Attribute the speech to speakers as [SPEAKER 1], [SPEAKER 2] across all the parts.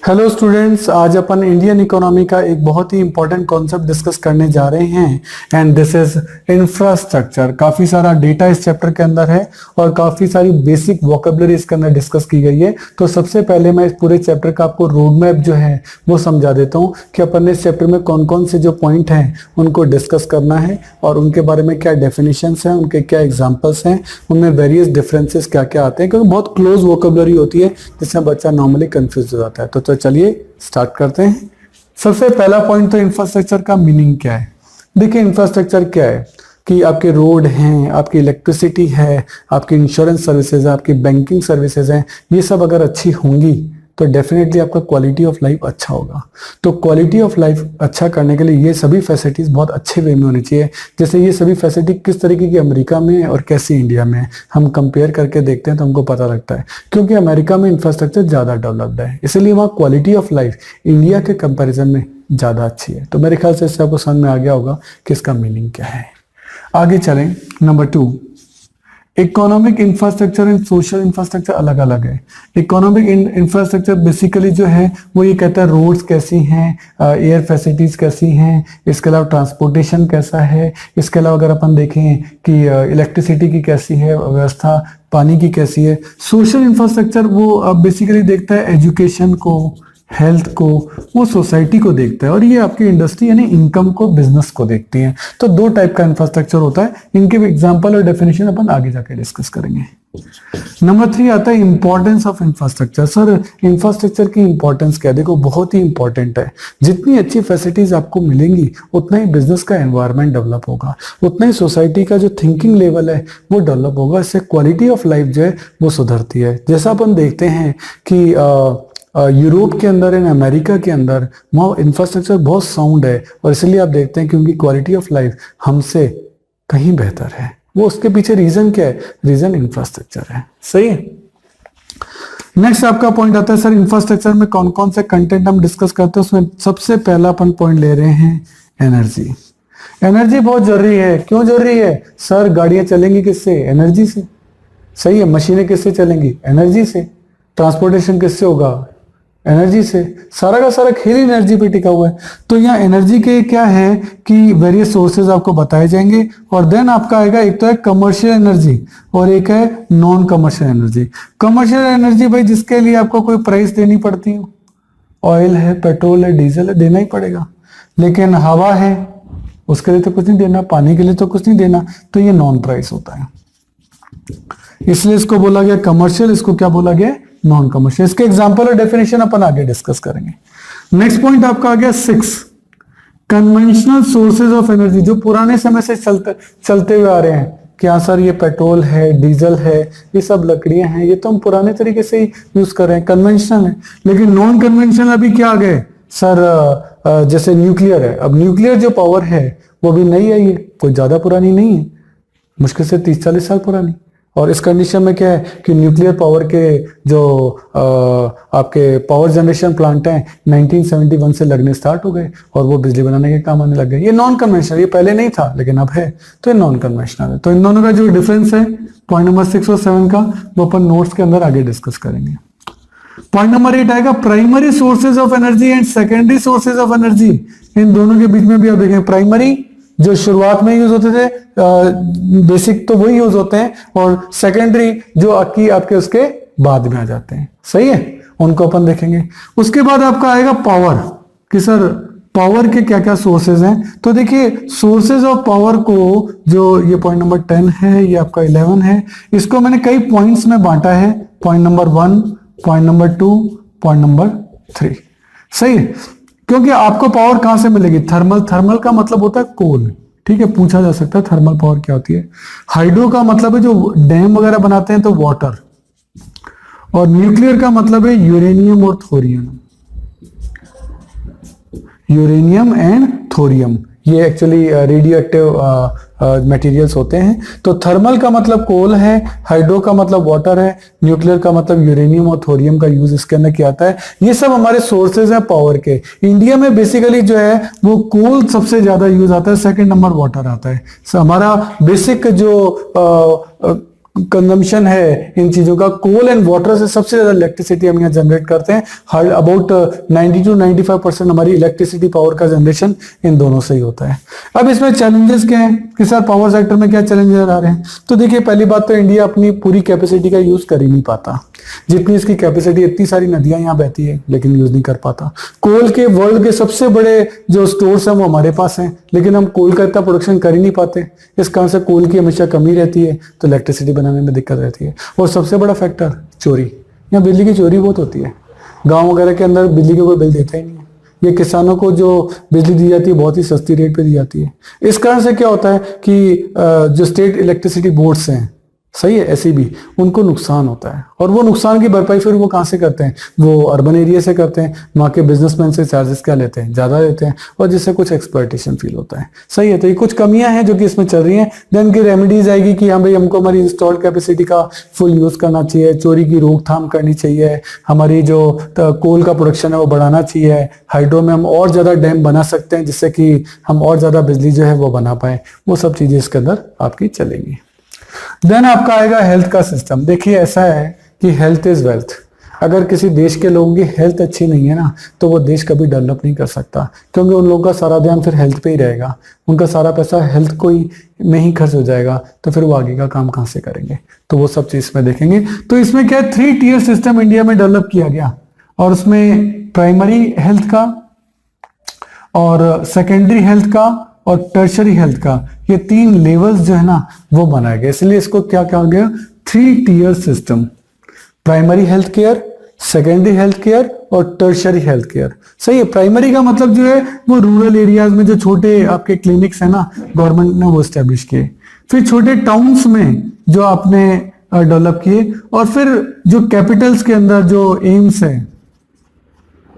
[SPEAKER 1] Hello students, आज अपन Indian economy का एक बहुत ही इंपॉर्टेंट कॉन्सेप्ट डिस्कस करने जा रहे हैं एंड दिस इज इंफ्रास्ट्रक्चर। काफी सारा डेटा इस चैप्टर के अंदर है और काफी सारी बेसिक वोकेबलरी इसके अंदर डिस्कस की गई है। तो सबसे पहले मैं इस पूरे चैप्टर का आपको रोड मैप जो है वो समझा देता हूँ कि अपन ने इस चैप्टर में कौन कौन से जो पॉइंट हैं उनको डिस्कस करना है और उनके बारे में क्या डेफिनेशंस हैं, उनके क्या एग्जाम्पल्स हैं, उनमें वेरियस डिफरेंसेस क्या क्या आते हैं, क्योंकि बहुत क्लोज वोकेबलरी होती है जिसमें बच्चा नॉर्मली कंफ्यूज हो जाता है। तो चलिए स्टार्ट करते हैं। सबसे पहला पॉइंट तो इंफ्रास्ट्रक्चर का मीनिंग क्या है। देखिए इंफ्रास्ट्रक्चर क्या है कि आपके रोड हैं, आपकी इलेक्ट्रिसिटी है, आपकी इंश्योरेंस सर्विसेज है, आपकी बैंकिंग सर्विसेज हैं, ये सब अगर अच्छी होंगी तो डेफिनेटली आपका क्वालिटी ऑफ लाइफ अच्छा होगा। तो क्वालिटी ऑफ लाइफ अच्छा करने के लिए ये सभी फैसिलिटीज बहुत अच्छे वे में होनी चाहिए। जैसे ये सभी फैसिलिटी किस तरीके की अमेरिका में है और कैसी इंडिया में है, हम कंपेयर करके देखते हैं तो हमको पता लगता है। क्योंकि अमेरिका में इंफ्रास्ट्रक्चर ज्यादा डेवलप्ड है, इसलिए वहाँ क्वालिटी ऑफ लाइफ इंडिया के कंपेरिजन में ज्यादा अच्छी है। तो मेरे ख्याल से इससे आपको समझ में आ गया होगा कि इसका मीनिंग क्या है। आगे चलें। Number 2, economic infrastructure and social infrastructure अलग अलग है। इकोनॉमिक इंफ्रास्ट्रक्चर बेसिकली जो है वो ये कहता है रोड्स कैसी हैं, एयर फैसिलिटीज कैसी हैं, इसके अलावा ट्रांसपोर्टेशन कैसा है, इसके अलावा अगर अपन देखें कि इलेक्ट्रिसिटी की कैसी है व्यवस्था, पानी की कैसी है। सोशल इंफ्रास्ट्रक्चर वो बेसिकली देखता है एजुकेशन को, हेल्थ को, वो सोसाइटी को देखता है और ये आपकी इंडस्ट्री यानी इनकम को, बिजनेस को देखती है। तो दो टाइप का इंफ्रास्ट्रक्चर होता है, इनके एग्जांपल और डेफिनेशन अपन आगे जाके डिस्कस करेंगे। नंबर 3 आता है importance of infrastructure. Sir infrastructure की इंपॉर्टेंस क्या है? देखो बहुत ही इंपॉर्टेंट है। जितनी अच्छी फैसिलिटीज आपको मिलेंगी उतना ही बिजनेस का एनवायरनमेंट डेवलप होगा, उतना ही सोसाइटी का जो थिंकिंग लेवल है वो डेवलप होगा। इससे क्वालिटी ऑफ लाइफ जो है वो सुधरती है। जैसा अपन देखते हैं कि यूरोप के अंदर एंड अमेरिका के अंदर वहाँ इंफ्रास्ट्रक्चर बहुत साउंड है और इसलिए आप देखते हैं कि उनकी क्वालिटी ऑफ लाइफ हमसे कहीं बेहतर है। वो उसके पीछे रीजन क्या है? रीजन इंफ्रास्ट्रक्चर है। सही है। नेक्स्ट आपका पॉइंट आता है सर इंफ्रास्ट्रक्चर में कौन कौन से कंटेंट हम डिस्कस करते हैं। उसमें सबसे पहला अपन पॉइंट ले रहे हैं एनर्जी। एनर्जी बहुत जरूरी है। क्यों जरूरी है? सर गाड़ियां चलेंगी किससे? एनर्जी से। सही है। मशीनें किससे चलेंगी? एनर्जी से। ट्रांसपोर्टेशन किससे होगा? एनर्जी से। सारा का सारा खेल ही एनर्जी पे टिका हुआ है। तो यहाँ एनर्जी के क्या है कि वेरियस सोर्सेज आपको बताए जाएंगे और देन आपका आएगा, एक तो है कमर्शियल एनर्जी और एक है non commercial energy. Commercial energy भाई जिसके लिए आपको कोई प्राइस देनी पड़ती हो, ऑयल है, पेट्रोल है, डीजल है, देना ही पड़ेगा। लेकिन हवा है उसके लिए तो कुछ नहीं देना, पानी के लिए तो कुछ नहीं देना, तो ये नॉन प्राइस होता है। इसलिए इसको बोला गया कमर्शियल, इसको क्या बोला गया? Non commercial. इसके एग्जांपल और डेफिनेशन अपन आगे डिस्कस करेंगे। नेक्स्ट पॉइंट आपका आ गया 6, कन्वेंशनल सोर्सेज ऑफ एनर्जी। जो पुराने समय से चलते हुए आ रहे हैं कि हाँ सर ये पेट्रोल है, डीजल है, ये सब लकड़ियां हैं, ये तो हम पुराने तरीके से ही यूज कर रहे हैं, कन्वेंशनल है। लेकिन नॉन कन्वेंशनल अभी क्या आ गए सर? जैसे न्यूक्लियर है। अब न्यूक्लियर जो पावर है वो भी नई है, ये कोई ज्यादा पुरानी नहीं है, मुश्किल से 30-40 साल पुरानी। और इस कंडीशन में क्या है कि न्यूक्लियर पावर के जो आपके पावर जनरेशन प्लांट हैं 1971 से लगने स्टार्ट हो गए और वो बिजली बनाने के काम आने लग गए। ये नॉन कन्वेंशनल, ये पहले नहीं था लेकिन अब है, तो ये नॉन कन्वेंशनल है। तो इन दोनों का जो डिफरेंस है पॉइंट नंबर 6 और 7 का, वो अपन नोट्स के अंदर आगे डिस्कस करेंगे। पॉइंट नंबर 8 आएगा primary sources of energy and secondary sources of energy. इन दोनों के बीच में भी आप देखें, प्राइमरी जो शुरुआत में यूज होते थे, बेसिक तो वही यूज होते हैं, और सेकेंडरी जो आपके उसके बाद में आ जाते हैं। सही है, उनको अपन देखेंगे। उसके बाद आपका आएगा पावर, कि सर पावर के क्या क्या सोर्सेज हैं। तो देखिए सोर्सेज ऑफ पावर को, जो ये पॉइंट नंबर 10 है, ये आपका 11 है, इसको मैंने कई पॉइंट्स में बांटा है। Point number 1, point number 2, point number 3। सही है, क्योंकि आपको पावर कहां से मिलेगी? थर्मल। थर्मल का मतलब होता है कोल। ठीक है, पूछा जा सकता है थर्मल पावर क्या होती है। हाइड्रो का मतलब है जो डैम वगैरह बनाते हैं तो वाटर, और न्यूक्लियर का मतलब है यूरेनियम और थोरियम। यूरेनियम एंड थोरियम ये एक्चुअली रेडियो एक्टिव मटेरियल्स होते हैं। तो थर्मल का मतलब कोल है, हाइड्रो का मतलब वाटर है, न्यूक्लियर का मतलब यूरेनियम और थोरियम का यूज इसके अंदर किया जाता है। ये सब हमारे सोर्सेज हैं पावर के। इंडिया में बेसिकली जो है वो कोल सबसे ज्यादा यूज आता है, सेकंड नंबर वाटर आता है। हमारा बेसिक जो कंजम्पशन है इन चीजों का, कोल एंड वाटर से सबसे ज्यादा इलेक्ट्रिसिटी हम यहाँ जनरेट करते हैं। हर अबाउट 90 to 95% हमारी इलेक्ट्रिसिटी पावर का जनरेशन इन दोनों से ही होता है। अब इसमें चैलेंजेस क्या है कि सर पावर सेक्टर में क्या चैलेंजेस आ रहे हैं? तो देखिए, पहली बात तो इंडिया अपनी पूरी कैपेसिटी का यूज कर ही नहीं पाता। जितनी इसकी कैपेसिटी, इतनी सारी नदियां यहाँ बहती है लेकिन यूज नहीं कर पाता। कोल के वर्ल्ड के सबसे बड़े जो स्टोर्स हैं वो हमारे पास हैं, लेकिन हम कोल का इतना प्रोडक्शन कर ही नहीं पाते। इस कारण से कोल की हमेशा कमी रहती है, तो इलेक्ट्रिसिटी बनाने में दिक्कत रहती है। और सबसे बड़ा फैक्टर चोरी, यहाँ बिजली की चोरी बहुत होती है। गाँव वगैरह के अंदर बिजली का कोई बिल देता ही नहीं है। ये किसानों को जो बिजली दी जाती है बहुत ही सस्ती रेट पे दी जाती है। इस कारण से क्या होता है कि जो स्टेट इलेक्ट्रिसिटी बोर्ड्स हैं, सही है, ऐसी भी उनको नुकसान होता है, और वो नुकसान की भरपाई फिर वो कहाँ से करते हैं? वो अर्बन एरिया से करते हैं। वहाँ के बिजनेसमैन से चार्जेस क्या लेते हैं? ज्यादा लेते हैं, और जिससे कुछ एक्सप्लॉयटेशन फील होता है। सही है, तो ये कुछ कमियां हैं जो कि इसमें चल रही हैं। देन की रेमेडीज आएगी कि हाँ भाई, हमको हमारी इंस्टॉल्ड कैपेसिटी का फुल यूज करना चाहिए, चोरी की रोकथाम करनी चाहिए, हमारी जो कोल का प्रोडक्शन है वो बढ़ाना चाहिए, हाइड्रो में हम और ज्यादा डैम बना सकते हैं जिससे कि हम और ज्यादा बिजली जो है वो बना पाए। वो सब चीजें इसके अंदर आपकी चलेंगी। देन आपका आएगा हेल्थ का सिस्टम। देखिए, ऐसा है कि हेल्थ इज वेल्थ। अगर किसी देश के लोगों की हेल्थ अच्छी नहीं है ना, तो वो देश कभी डेवलप नहीं कर सकता, क्योंकि उन लोगों का सारा ध्यान फिर हेल्थ पे ही रहेगा। उनका सारा पैसा हेल्थ को ही में ही खर्च हो जाएगा, तो फिर वो आगे का काम कहां से करेंगे? तो वो सब चीज में देखेंगे। तो इसमें क्या है, 3 टियर सिस्टम इंडिया में डेवलप किया गया, और उसमें प्राइमरी हेल्थ का और सेकेंडरी हेल्थ का और टर्शरी हेल्थ का, ये 3 लेवल्स जो है ना वो बनाए गए। इसलिए इसको क्या कहा गया? 3 tier system. Primary health care, secondary health care और टर्शरी हेल्थ केयर। सही है। प्राइमरी का मतलब जो है वो रूरल एरियाज में जो छोटे आपके क्लिनिक्स है ना, गवर्नमेंट ने वो स्टैब्लिश किए। फिर छोटे टाउन्स में जो आपने डेवलप किए, और फिर जो कैपिटल्स के अंदर जो एम्स है,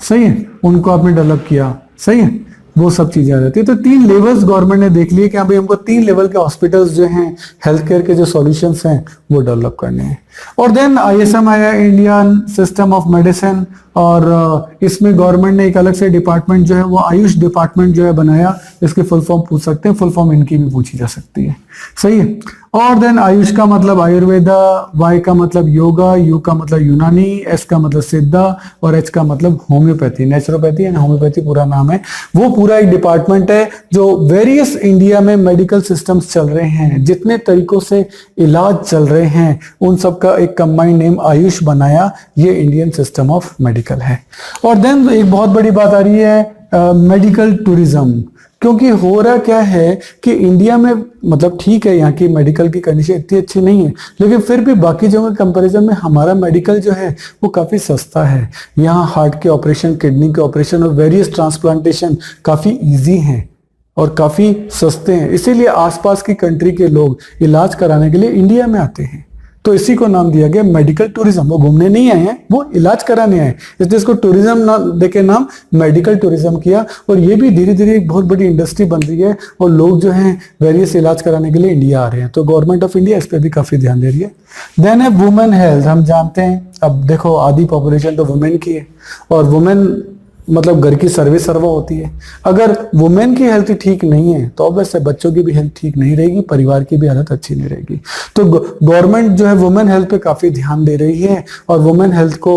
[SPEAKER 1] सही है, उनको आपने डेवलप किया। सही है, वो सब चीजें आ जाती है। तो 3 लेवल्स गवर्नमेंट ने देख लिए कि भाई हमको 3 लेवल के हॉस्पिटल्स जो हैं, हेल्थ केयर के जो सॉल्यूशंस हैं वो डेवलप करने हैं। और देन ISM आया, इंडियन सिस्टम ऑफ मेडिसिन, और इसमें गवर्नमेंट ने एक अलग से डिपार्टमेंट जो है वो आयुष डिपार्टमेंट जो है बनाया। इसके फुल फॉर्म पूछ सकते हैं, फुल फॉर्म इनकी भी पूछी जा सकती है। सही है। और देन आयुष का मतलब आयुर्वेदा, Y का मतलब योगा, U का मतलब यूनानी, S का मतलब सिद्धा, और H का मतलब होम्योपैथी, नेचुरोपैथी एंड होम्योपैथी पूरा नाम है। वो पूरा एक डिपार्टमेंट है जो वेरियस इंडिया में मेडिकल सिस्टम्स चल रहे हैं, जितने तरीकों से इलाज चल रहे हैं, उन सब का एक कंबाइंड नेम आयुष बनाया। ये इंडियन सिस्टम ऑफ मेडिकल है। और देन एक बहुत बड़ी बात आ रही है मेडिकल टूरिज्म। क्योंकि हो रहा क्या है कि इंडिया में, मतलब ठीक है यहाँ की मेडिकल की कंडीशन इतनी अच्छी नहीं है, लेकिन फिर भी बाकी जगहों के कंपैरिजन में हमारा मेडिकल जो है वो काफी सस्ता है। यहाँ हार्ट के ऑपरेशन, किडनी के ऑपरेशन और वेरियस ट्रांसप्लांटेशन काफी इजी हैं और काफी सस्ते हैं। इसीलिए आसपास की कंट्री के लोग इलाज कराने के लिए इंडिया में आते हैं। तो इसी को नाम दिया गया मेडिकल टूरिज्म। वो घूमने नहीं आए हैं, वो इलाज कराने आए, इसलिए इसको टूरिज्म नाम देके नाम मेडिकल टूरिज्म किया। और ये भी धीरे धीरे एक बहुत बड़ी इंडस्ट्री बन रही है, और लोग जो हैं वेरियस इलाज कराने के लिए इंडिया आ रहे हैं। तो गवर्नमेंट ऑफ इंडिया इस पर भी काफी ध्यान दे रही है। देन है वुमेन हेल्थ। हम जानते हैं, अब देखो आधी पॉपुलेशन तो वुमेन की है, और वुमेन मतलब घर की सर्वे सर्वा होती है। अगर वुमेन की हेल्थ ठीक नहीं है तो ऑब्वियस है बच्चों की भी हेल्थ ठीक नहीं रहेगी, परिवार की भी हालत अच्छी नहीं रहेगी। तो गवर्नमेंट जो है वुमेन हेल्थ पे काफी ध्यान दे रही है, और वुमेन हेल्थ को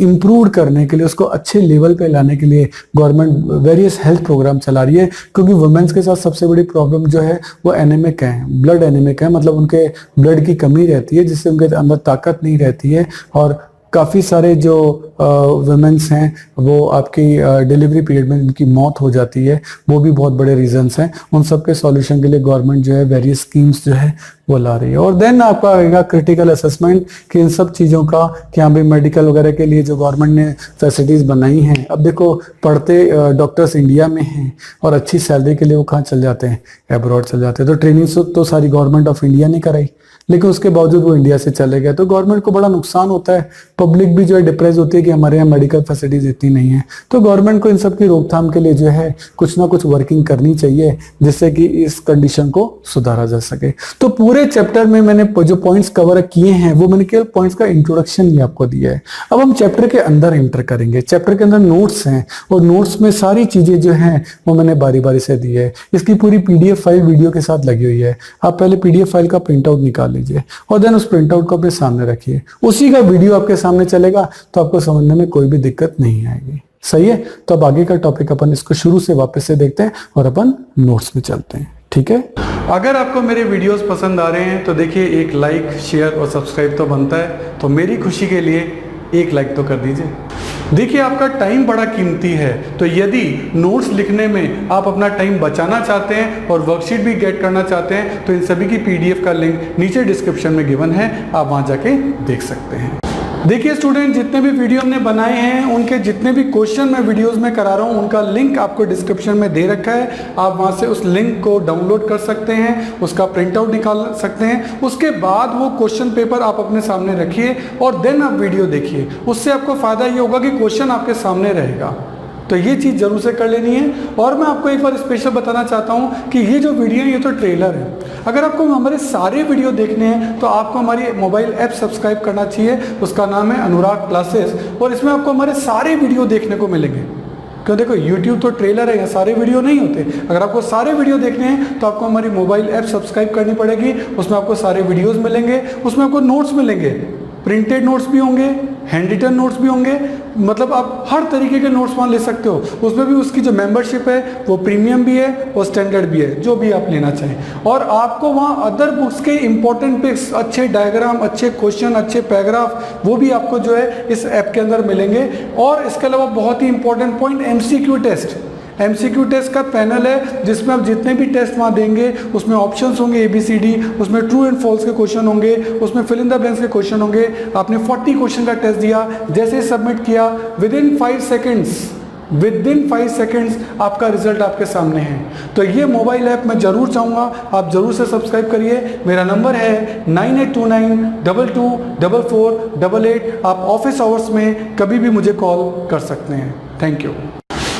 [SPEAKER 1] इम्प्रूव करने के लिए, उसको अच्छे लेवल पे लाने के लिए गवर्नमेंट वेरियस हेल्थ प्रोग्राम चला रही है। क्योंकि वुमेन्स के साथ सबसे बड़ी प्रॉब्लम जो है वो एनीमिक है, ब्लड एनीमिक है, मतलब उनके ब्लड की कमी रहती है, जिससे उनके अंदर ताकत नहीं रहती है। और काफ़ी सारे जो वुमेन्स हैं वो आपकी डिलीवरी पीरियड में उनकी मौत हो जाती है। वो भी बहुत बड़े रीजंस हैं। उन सब के सॉल्यूशन के लिए गवर्नमेंट जो है वेरियस स्कीम्स जो है वो ला रही है। और देन आपका आएगा क्रिटिकल असेसमेंट, कि इन सब चीज़ों का कि हाँ भाई मेडिकल वगैरह के लिए जो गवर्नमेंट ने फैसिलिटीज़ बनाई हैं, अब देखो पढ़ते डॉक्टर्स इंडिया में हैं और अच्छी सैलरी के लिए वो कहाँ चल जाते हैं, अब्रॉड चल जाते हैं। तो ट्रेनिंग तो सारी गवर्नमेंट ऑफ इंडिया ने कराई, लेकिन उसके बावजूद वो इंडिया से चले गए। तो गवर्नमेंट को बड़ा नुकसान होता है, पब्लिक भी जो है डिप्रेस होती है कि हमारे यहाँ मेडिकल फैसिलिटीज इतनी नहीं है। तो गवर्नमेंट को इन सब की रोकथाम के लिए जो है कुछ ना कुछ वर्किंग करनी चाहिए, जिससे कि इस कंडीशन को सुधारा जा सके। तो पूरे चैप्टर में मैंने जो पॉइंट्स कवर किए हैं वो मैंने केवल पॉइंट्स का इंट्रोडक्शन ही आपको दिया है। अब हम चैप्टर के अंदर एंटर करेंगे। चैप्टर के अंदर नोट्स हैं, और नोट्स में सारी चीजें जो हैं वो मैंने बारी बारी से दी है। इसकी पूरी PDF फाइल वीडियो के साथ लगी हुई है, आप पहले PDF फाइल का प्रिंट आउट निकाल निकाल लीजिए और देन उस प्रिंट आउट को अपने सामने रखिए। उसी का वीडियो आपके सामने चलेगा तो आपको समझने में कोई भी दिक्कत नहीं आएगी। सही है, तो अब आगे का टॉपिक अपन इसको शुरू से वापस से देखते हैं और अपन नोट्स में चलते हैं। ठीक है, अगर आपको मेरे वीडियोस पसंद आ रहे हैं तो देखिए एक लाइक, शेयर और सब्सक्राइब तो बनता है, तो मेरी खुशी के लिए एक लाइक तो कर दीजिए। देखिए आपका टाइम बड़ा कीमती है, तो यदि नोट्स लिखने में आप अपना टाइम बचाना चाहते हैं और वर्कशीट भी गेट करना चाहते हैं तो इन सभी की पीडीएफ का लिंक नीचे डिस्क्रिप्शन में गिवन है, आप वहां जाके देख सकते हैं। देखिए स्टूडेंट, जितने भी वीडियो हमने बनाए हैं उनके जितने भी क्वेश्चन मैं वीडियोस में करा रहा हूं उनका लिंक आपको डिस्क्रिप्शन में दे रखा है। आप वहां से उस लिंक को डाउनलोड कर सकते हैं, उसका प्रिंट आउट निकाल सकते हैं। उसके बाद वो क्वेश्चन पेपर आप अपने सामने रखिए और देन आप वीडियो देखिए। उससे आपको फायदा ये होगा कि क्वेश्चन आपके सामने रहेगा। तो ये चीज़ जरूर से कर लेनी है। और मैं आपको एक बार स्पेशल बताना चाहता हूँ कि ये जो वीडियो है ये तो ट्रेलर है। अगर आपको हमारे सारे वीडियो देखने हैं तो आपको हमारी मोबाइल ऐप सब्सक्राइब करना चाहिए। उसका नाम है अनुराग क्लासेस और इसमें आपको हमारे सारे वीडियो देखने को मिलेंगे। क्यों, देखो यूट्यूब तो ट्रेलर है, यहाँ सारे वीडियो नहीं होते। अगर आपको सारे वीडियो देखने हैं तो आपको हमारी मोबाइल ऐप सब्सक्राइब करनी पड़ेगी। उसमें आपको सारे वीडियोज़ मिलेंगे, उसमें आपको नोट्स मिलेंगे, प्रिंटेड नोट्स भी होंगे, हैंड रिटन नोट्स भी होंगे, मतलब आप हर तरीके के नोट्स वहाँ ले सकते हो। उसमें भी उसकी जो मेंबरशिप है वो प्रीमियम भी है और स्टैंडर्ड भी है, जो भी आप लेना चाहें। और आपको वहाँ अदर बुक्स के इंपॉर्टेंट पिक्स, अच्छे डायग्राम, अच्छे क्वेश्चन, अच्छे पैराग्राफ, वो भी आपको जो है इस ऐप के अंदर मिलेंगे। और इसके अलावा बहुत ही important point, MCQ test. MCQ test का पैनल है जिसमें आप जितने भी टेस्ट वहाँ देंगे उसमें ऑप्शंस होंगे ABCD, उसमें ट्रू एंड फॉल्स के क्वेश्चन होंगे, उसमें फिल इन द ब्लैंक्स के क्वेश्चन होंगे। आपने 40 क्वेश्चन का टेस्ट दिया, जैसे ही सबमिट किया विदिन 5 सेकेंड्स आपका रिजल्ट आपके सामने है। तो ये मोबाइल ऐप मैं जरूर चाहूँगा आप जरूर से सब्सक्राइब करिए। मेरा नंबर है 9829224488। आप ऑफिस आवर्स में कभी भी मुझे कॉल कर सकते हैं। Thank you.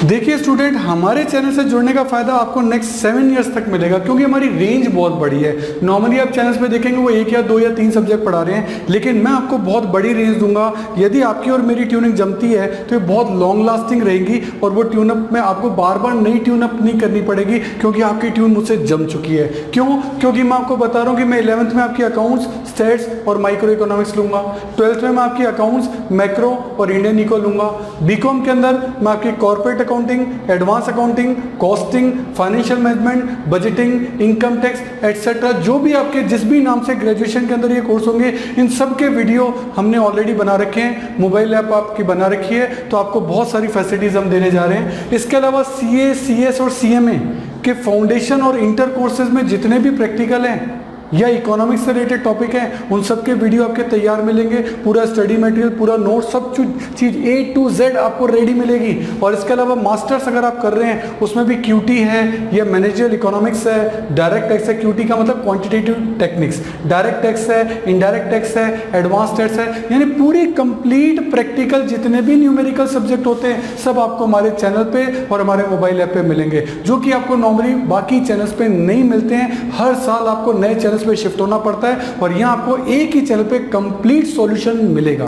[SPEAKER 1] देखिए स्टूडेंट, हमारे चैनल से जुड़ने का फायदा आपको नेक्स्ट 7 इयर्स तक मिलेगा क्योंकि हमारी रेंज बहुत बड़ी है। नॉर्मली आप चैनल्स पे देखेंगे वो 1 या 2 या 3 सब्जेक्ट पढ़ा रहे हैं, लेकिन मैं आपको बहुत बड़ी रेंज दूंगा। यदि आपकी और मेरी ट्यूनिंग जमती है तो ये बहुत लॉन्ग लास्टिंग रहेगी और वो ट्यूनअप में आपको बार बार नई ट्यूनअप नहीं करनी पड़ेगी क्योंकि आपकी ट्यून मुझसे जम चुकी है। क्यों? क्योंकि मैं आपको बता रहा हूँ कि मैं 11th में आपकी अकाउंट्स, स्टेट्स और माइक्रो इकोनॉमिक्स लूंगा। 12th में मैं आपकी अकाउंट्स, मैक्रो और इंडियन इको लूंगा। बीकॉम के अंदर मैं आपकी corporate accounting, advance accounting, costing, financial management, budgeting, income tax etcetera, जो भी आपके जिस भी नाम से ग्रेजुएशन के अंदर ये कोर्स होंगे, इन सब के वीडियो हमने ऑलरेडी बना रखे हैं। मोबाइल ऐप आपकी बना रखी है, तो आपको बहुत सारी फैसिलिटीज हम देने जा रहे हैं। इसके अलावा CA, CS और CMA के फाउंडेशन और इंटर कोर्सेज में जितने भी प्रैक्टिकल हैं या इकोनॉमिक्स से रिलेटेड टॉपिक हैं उन सब के वीडियो आपके तैयार मिलेंगे। पूरा स्टडी मटेरियल, पूरा नोट, सब चीज़ A to Z आपको रेडी मिलेगी। और इसके अलावा मास्टर्स अगर आप कर रहे हैं उसमें भी QT है या मैनेजरियल इकोनॉमिक्स है, डायरेक्ट टैक्स है। QT का मतलब क्वांटिटेटिव टेक्निक्स, डायरेक्ट टैक्स है, इनडायरेक्ट टैक्स है, एडवांस टैक्स है, यानी पूरी कंप्लीट प्रैक्टिकल जितने भी न्यूमेरिकल सब्जेक्ट होते हैं सब आपको हमारे चैनल पे और हमारे मोबाइल ऐप पे मिलेंगे, जो कि आपको नॉर्मली बाकी चैनल्स पे नहीं मिलते हैं। हर साल आपको नए चैनल पे शिफ्ट होना पड़ता है और यहाँ आपको एक ही चैनल पे कंप्लीट सॉल्यूशन मिलेगा।